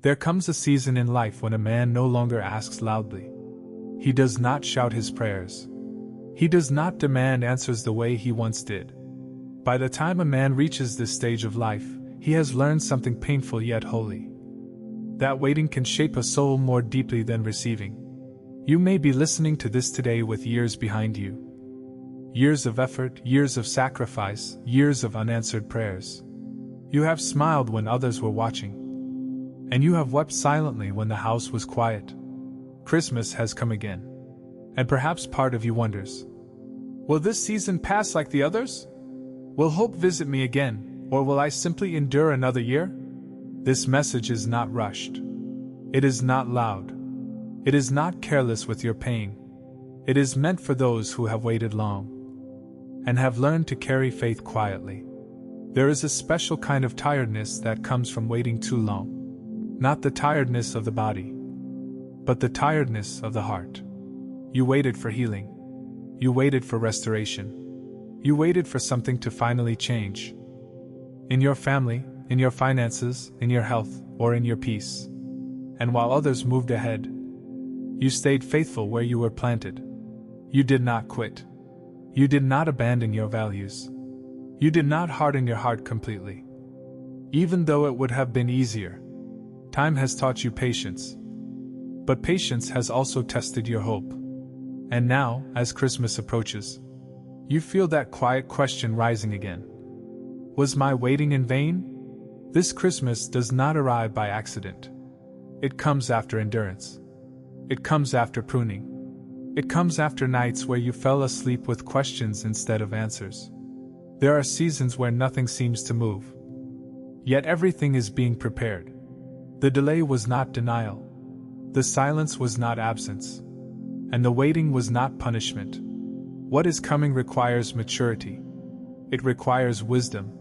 There comes a season in life when a man no longer asks loudly. He does not shout his prayers. He does not demand answers the way he once did. By the time a man reaches this stage of life, he has learned something painful yet holy. That waiting can shape a soul more deeply than receiving. You may be listening to this today with years behind you. Years of effort, years of sacrifice, years of unanswered prayers. You have smiled when others were watching. And you have wept silently when the house was quiet. Christmas has come again. And perhaps part of you wonders, will this season pass like the others? Will hope visit me again, or will I simply endure another year? This message is not rushed. It is not loud. It is not careless with your pain. It is meant for those who have waited long and have learned to carry faith quietly. There is a special kind of tiredness that comes from waiting too long. Not the tiredness of the body, but the tiredness of the heart. You waited for healing. You waited for restoration. You waited for something to finally change. In your family, in your finances, in your health, or in your peace. And while others moved ahead, you stayed faithful where you were planted. You did not quit. You did not abandon your values. You did not harden your heart completely. Even though it would have been easier. Time has taught you patience. But patience has also tested your hope. And now, as Christmas approaches, you feel that quiet question rising again. Was my waiting in vain? This Christmas does not arrive by accident. It comes after endurance. It comes after pruning. It comes after nights where you fell asleep with questions instead of answers. There are seasons where nothing seems to move. Yet everything is being prepared. The delay was not denial. The silence was not absence. And the waiting was not punishment. What is coming requires maturity. It requires wisdom.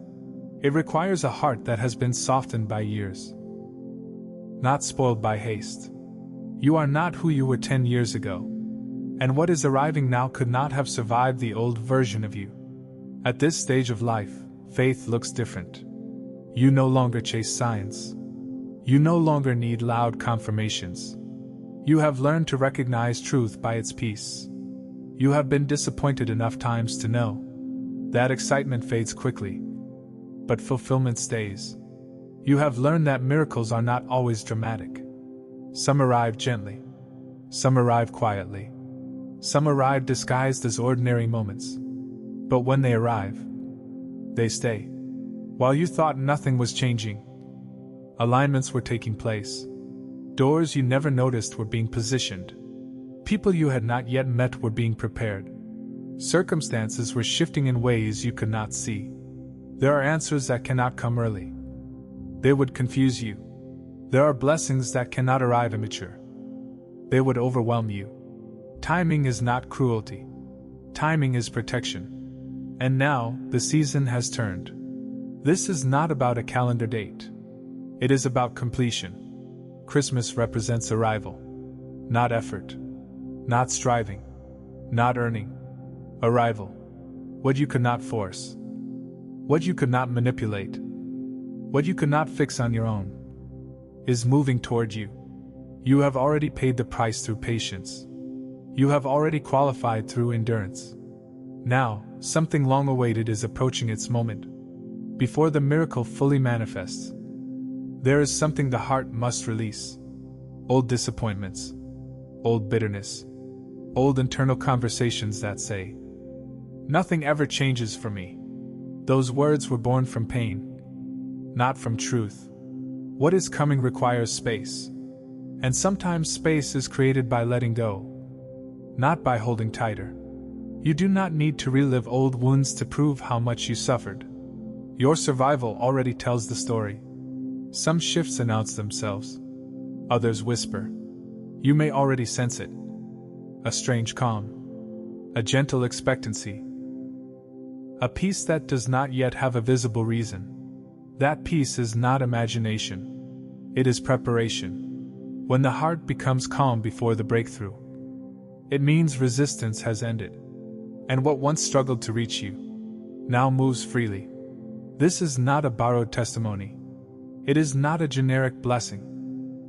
It requires a heart that has been softened by years. Not spoiled by haste. You are not who you were 10 years ago. And what is arriving now could not have survived the old version of you. At this stage of life, faith looks different. You no longer chase signs. You no longer need loud confirmations. You have learned to recognize truth by its peace. You have been disappointed enough times to know that excitement fades quickly, but fulfillment stays. You have learned that miracles are not always dramatic. Some arrive gently. Some arrive quietly. Some arrive disguised as ordinary moments. But when they arrive, they stay. While you thought nothing was changing, alignments were taking place. Doors you never noticed were being positioned. People you had not yet met were being prepared. Circumstances were shifting in ways you could not see. There are answers that cannot come early. They would confuse you. There are blessings that cannot arrive immature. They would overwhelm you. Timing is not cruelty. Timing is protection. And now, the season has turned. This is not about a calendar date. It is about completion. Christmas represents arrival. Not effort. Not striving. Not earning. Arrival. What you could not force. What you could not manipulate. What you could not fix on your own. Is moving toward you. You have already paid the price through patience. You have already qualified through endurance. Now, something long awaited is approaching its moment. Before the miracle fully manifests, there is something the heart must release. Old disappointments. Old bitterness. Old internal conversations that say, "Nothing ever changes for me." Those words were born from pain, not from truth. What is coming requires space. And sometimes space is created by letting go, not by holding tighter. You do not need to relive old wounds to prove how much you suffered. Your survival already tells the story. Some shifts announce themselves. Others whisper. You may already sense it. A strange calm. A gentle expectancy. A peace that does not yet have a visible reason. That peace is not imagination. It is preparation. When the heart becomes calm before the breakthrough, it means resistance has ended. And what once struggled to reach you, now moves freely. This is not a borrowed testimony. It is not a generic blessing.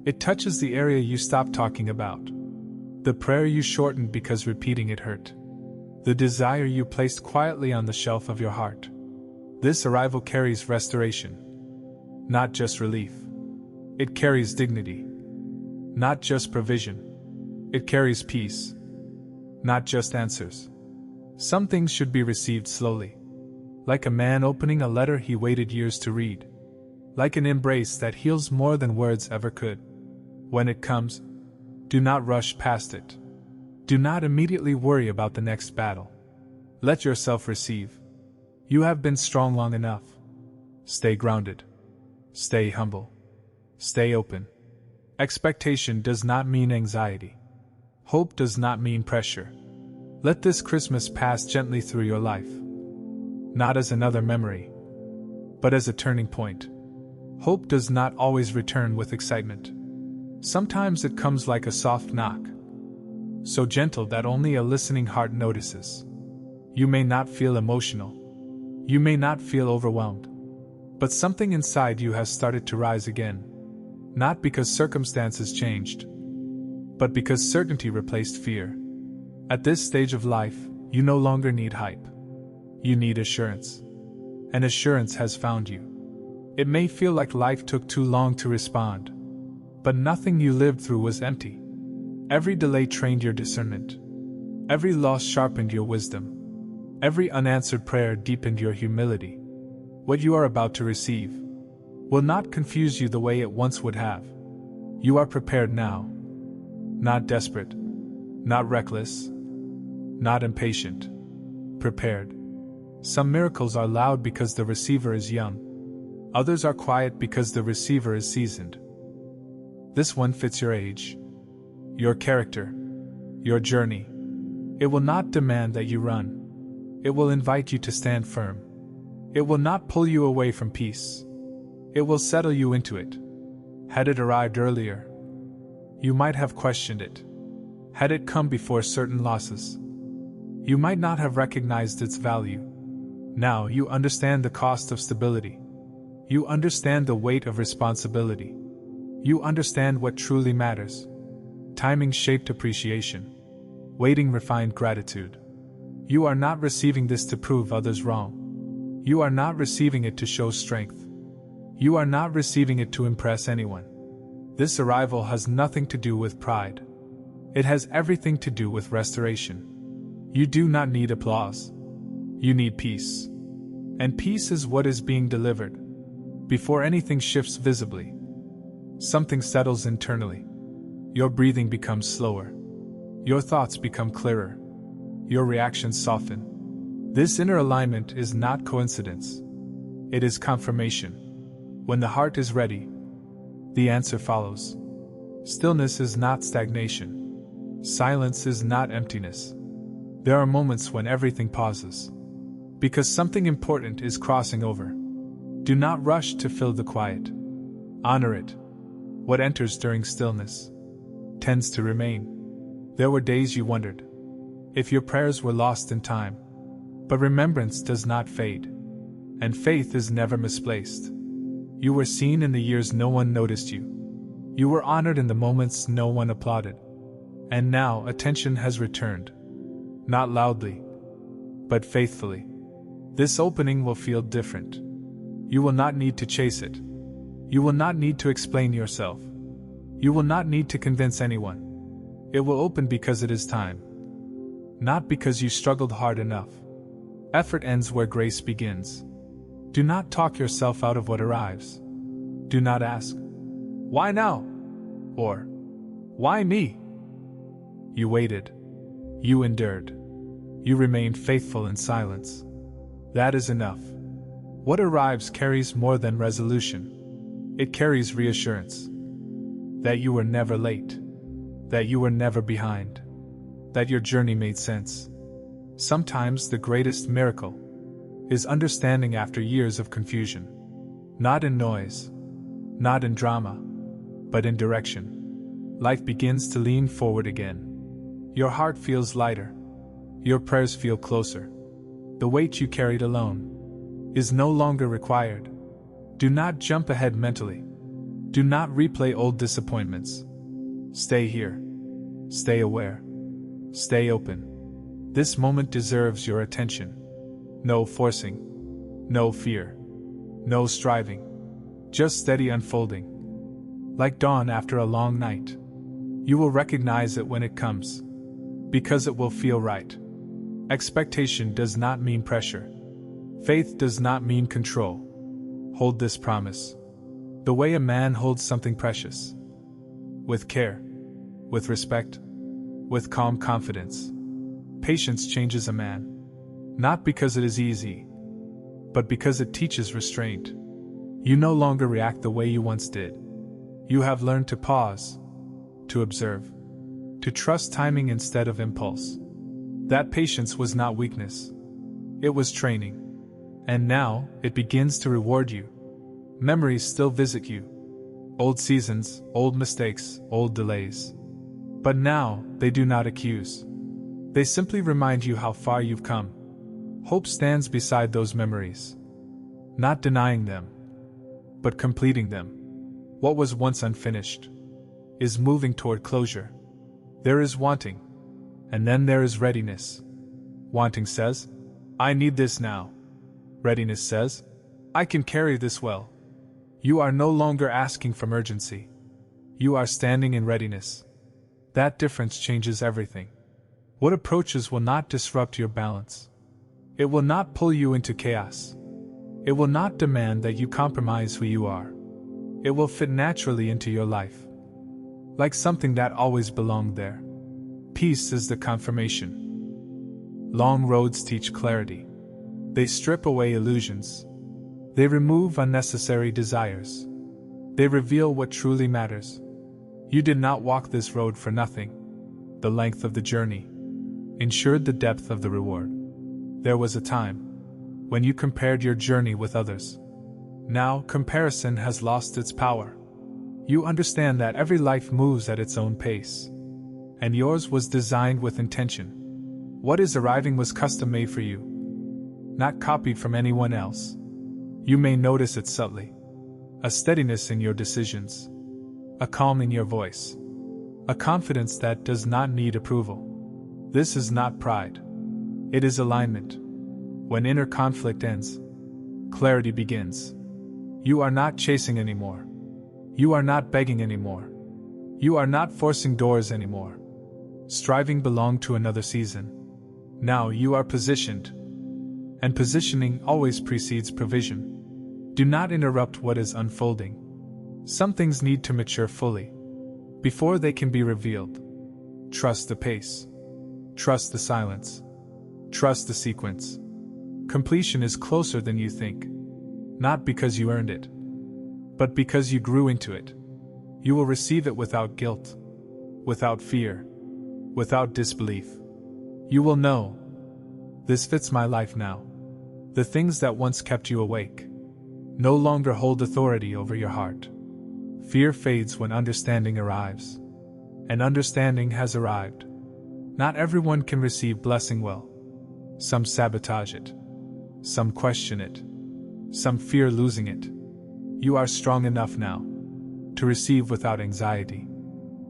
It touches the area you stopped talking about. The prayer you shortened because repeating it hurt. The desire you placed quietly on the shelf of your heart. This arrival carries restoration. Not just relief. It carries dignity. Not just provision. It carries peace. Not just answers. Some things should be received slowly. Like a man opening a letter he waited years to read. Like an embrace that heals more than words ever could. When it comes, do not rush past it. Do not immediately worry about the next battle. Let yourself receive. You have been strong long enough. Stay grounded. Stay humble. Stay open. Expectation does not mean anxiety. Hope does not mean pressure. Let this Christmas pass gently through your life. Not as another memory, but as a turning point. Hope does not always return with excitement. Sometimes it comes like a soft knock, so gentle that only a listening heart notices. You may not feel emotional. You may not feel overwhelmed. But something inside you has started to rise again. Not because circumstances changed, but because certainty replaced fear. At this stage of life, you no longer need hype. You need assurance. And assurance has found you. It may feel like life took too long to respond, but nothing you lived through was empty. Every delay trained your discernment. Every loss sharpened your wisdom. Every unanswered prayer deepened your humility. What you are about to receive will not confuse you the way it once would have. You are prepared now. Not desperate. Not reckless. Not impatient. Prepared. Some miracles are loud because the receiver is young. Others are quiet because the receiver is seasoned. This one fits your age, your character, your journey. It will not demand that you run. It will invite you to stand firm. It will not pull you away from peace. It will settle you into it. Had it arrived earlier, you might have questioned it. Had it come before certain losses, you might not have recognized its value. Now you understand the cost of stability. You understand the weight of responsibility. You understand what truly matters. Timing shaped appreciation. Waiting refined gratitude. You are not receiving this to prove others wrong. You are not receiving it to show strength. You are not receiving it to impress anyone. This arrival has nothing to do with pride. It has everything to do with restoration. You do not need applause. You need peace. And peace is what is being delivered. Before anything shifts visibly, something settles internally. Your breathing becomes slower. Your thoughts become clearer. Your reactions soften. This inner alignment is not coincidence. It is confirmation. When the heart is ready, the answer follows. Stillness is not stagnation. Silence is not emptiness. There are moments when everything pauses, because something important is crossing over. Do not rush to fill the quiet. Honor it. What enters during stillness tends to remain. There were days you wondered if your prayers were lost in time, but remembrance does not fade, and faith is never misplaced. You were seen in the years no one noticed you. You were honored in the moments no one applauded. And now attention has returned. Not loudly, but faithfully. This opening will feel different. You will not need to chase it. You will not need to explain yourself. You will not need to convince anyone. It will open because it is time. Not because you struggled hard enough. Effort ends where grace begins. Do not talk yourself out of what arrives. Do not ask, "Why now?" or "Why me?" You waited. You endured. You remained faithful in silence. That is enough. What arrives carries more than resolution. It carries reassurance. That you were never late. That you were never behind. That your journey made sense. Sometimes the greatest miracle is understanding after years of confusion. Not in noise, not in drama, but in direction. Life begins to lean forward again. Your heart feels lighter. Your prayers feel closer. The weight you carried alone is no longer required. Do not jump ahead mentally. Do not replay old disappointments. Stay here. Stay aware. Stay open. This moment deserves your attention. No forcing. No fear. No striving. Just steady unfolding. Like dawn after a long night. You will recognize it when it comes. Because it will feel right. Expectation does not mean pressure. Faith does not mean control. Hold this promise. The way a man holds something precious. With care. With respect. With calm confidence. Patience changes a man. Not because it is easy, but because it teaches restraint. You no longer react the way you once did. You have learned to pause, to observe, to trust timing instead of impulse. That patience was not weakness. It was training. And now, it begins to reward you. Memories still visit you. Old seasons, old mistakes, old delays. But now, they do not accuse. They simply remind you how far you've come. Hope stands beside those memories. Not denying them, but completing them. What was once unfinished is moving toward closure. There is wanting, and then there is readiness. Wanting says, I need this now. Readiness says, I can carry this well. You are no longer asking from urgency. You are standing in readiness. That difference changes everything. What approaches will not disrupt your balance. It will not pull you into chaos. It will not demand that you compromise who you are. It will fit naturally into your life. Like something that always belonged there. Peace is the confirmation. Long roads teach clarity. They strip away illusions. They remove unnecessary desires. They reveal what truly matters. You did not walk this road for nothing. The length of the journey ensured the depth of the reward. There was a time when you compared your journey with others. Now, comparison has lost its power. You understand that every life moves at its own pace. And yours was designed with intention. What is arriving was custom made for you, not copied from anyone else. You may notice it subtly. A steadiness in your decisions. A calm in your voice. A confidence that does not need approval. This is not pride. It is alignment. When inner conflict ends, clarity begins. You are not chasing anymore. You are not begging anymore. You are not forcing doors anymore. Striving belonged to another season. Now you are positioned. And positioning always precedes provision. Do not interrupt what is unfolding. Some things need to mature fully before they can be revealed. Trust the pace. Trust the silence. Trust the sequence. Completion is closer than you think. Not because you earned it, but because you grew into it. You will receive it without guilt, without fear, without disbelief. You will know, this fits my life now. The things that once kept you awake no longer hold authority over your heart. Fear fades when understanding arrives. And understanding has arrived. Not everyone can receive blessing well. Some sabotage it. Some question it. Some fear losing it. You are strong enough now to receive without anxiety.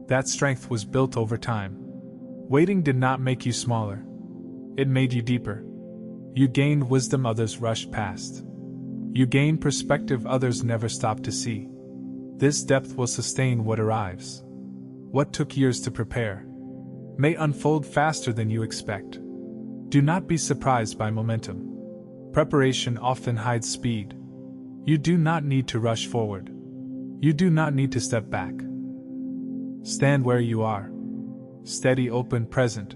That strength was built over time. Waiting did not make you smaller. It made you deeper. You gained wisdom others rushed past. You gained perspective others never stopped to see. This depth will sustain what arrives. What took years to prepare may unfold faster than you expect. Do not be surprised by momentum. Preparation often hides speed. You do not need to rush forward. You do not need to step back. Stand where you are. Steady, open, present.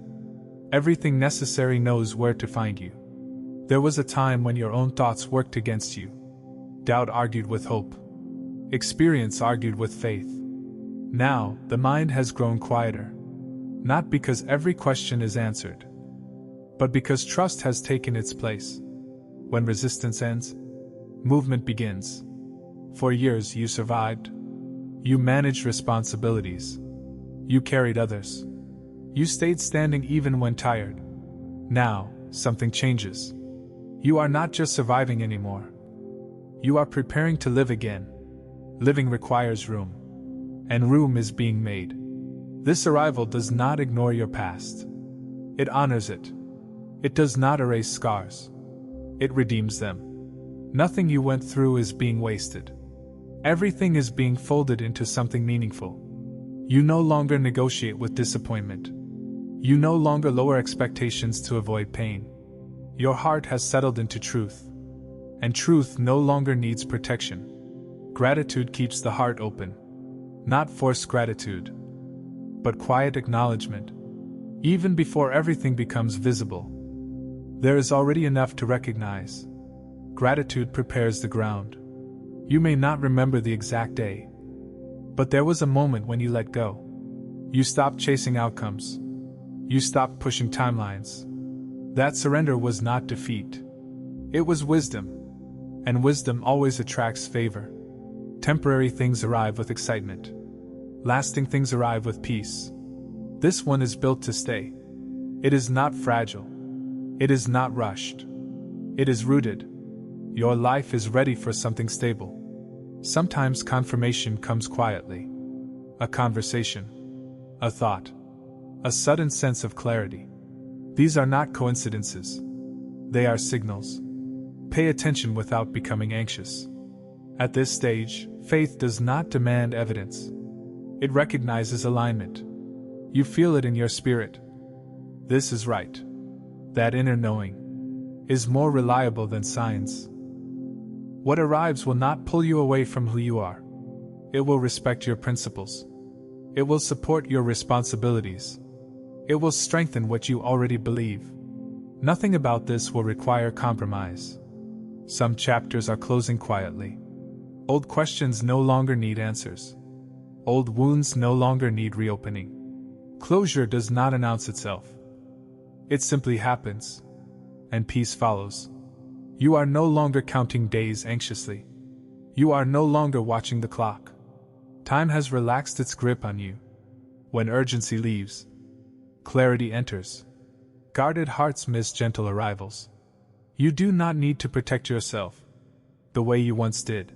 Everything necessary knows where to find you. There was a time when your own thoughts worked against you. Doubt argued with hope. Experience argued with faith. Now, the mind has grown quieter. Not because every question is answered, but because trust has taken its place. When resistance ends, movement begins. For years you survived. You managed responsibilities. You carried others. You stayed standing even when tired. Now, something changes. You are not just surviving anymore. You are preparing to live again. Living requires room, and room is being made. This arrival does not ignore your past. It honors it. It does not erase scars. It redeems them. Nothing you went through is being wasted. Everything is being folded into something meaningful. You no longer negotiate with disappointment. You no longer lower expectations to avoid pain. Your heart has settled into truth, and truth no longer needs protection. Gratitude keeps the heart open. Not forced gratitude, but quiet acknowledgement. Even before everything becomes visible, there is already enough to recognize. Gratitude prepares the ground. You may not remember the exact day, but there was a moment when you let go. You stopped chasing outcomes. You stopped pushing timelines. That surrender was not defeat. It was wisdom, and wisdom always attracts favor. Temporary things arrive with excitement. Lasting things arrive with peace. This one is built to stay. It is not fragile. It is not rushed. It is rooted. Your life is ready for something stable. Sometimes confirmation comes quietly. A conversation. A thought. A sudden sense of clarity. These are not coincidences. They are signals. Pay attention without becoming anxious. At this stage, faith does not demand evidence. It recognizes alignment. You feel it in your spirit. This is right. That inner knowing is more reliable than signs. What arrives will not pull you away from who you are. It will respect your principles. It will support your responsibilities. It will strengthen what you already believe. Nothing about this will require compromise. Some chapters are closing quietly. Old questions no longer need answers. Old wounds no longer need reopening. Closure does not announce itself. It simply happens, and peace follows. You are no longer counting days anxiously. You are no longer watching the clock. Time has relaxed its grip on you. When urgency leaves, clarity enters. Guarded hearts miss gentle arrivals. You do not need to protect yourself the way you once did.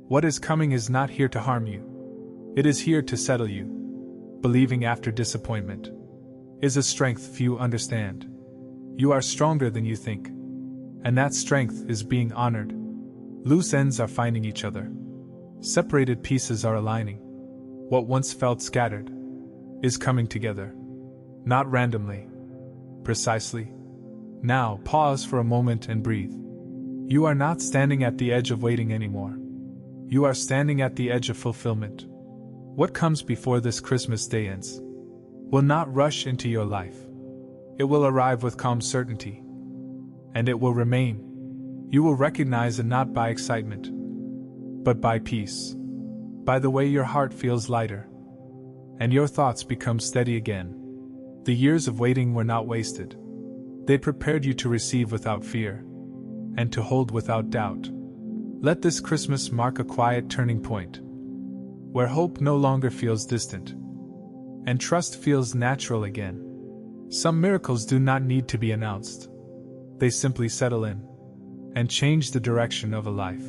What is coming is not here to harm you. It is here to settle you. Believing after disappointment is a strength few understand. You are stronger than you think, and that strength is being honored. Loose ends are finding each other. Separated pieces are aligning. What once felt scattered is coming together. Not randomly, precisely. Now, pause for a moment and breathe. You are not standing at the edge of waiting anymore. You are standing at the edge of fulfillment. What comes before this Christmas day ends will not rush into your life. It will arrive with calm certainty, and it will remain. You will recognize it not by excitement, but by peace, by the way your heart feels lighter, and your thoughts become steady again. The years of waiting were not wasted. They prepared you to receive without fear, and to hold without doubt. Let this Christmas mark a quiet turning point, where hope no longer feels distant, and trust feels natural again. Some miracles do not need to be announced. They simply settle in, and change the direction of a life.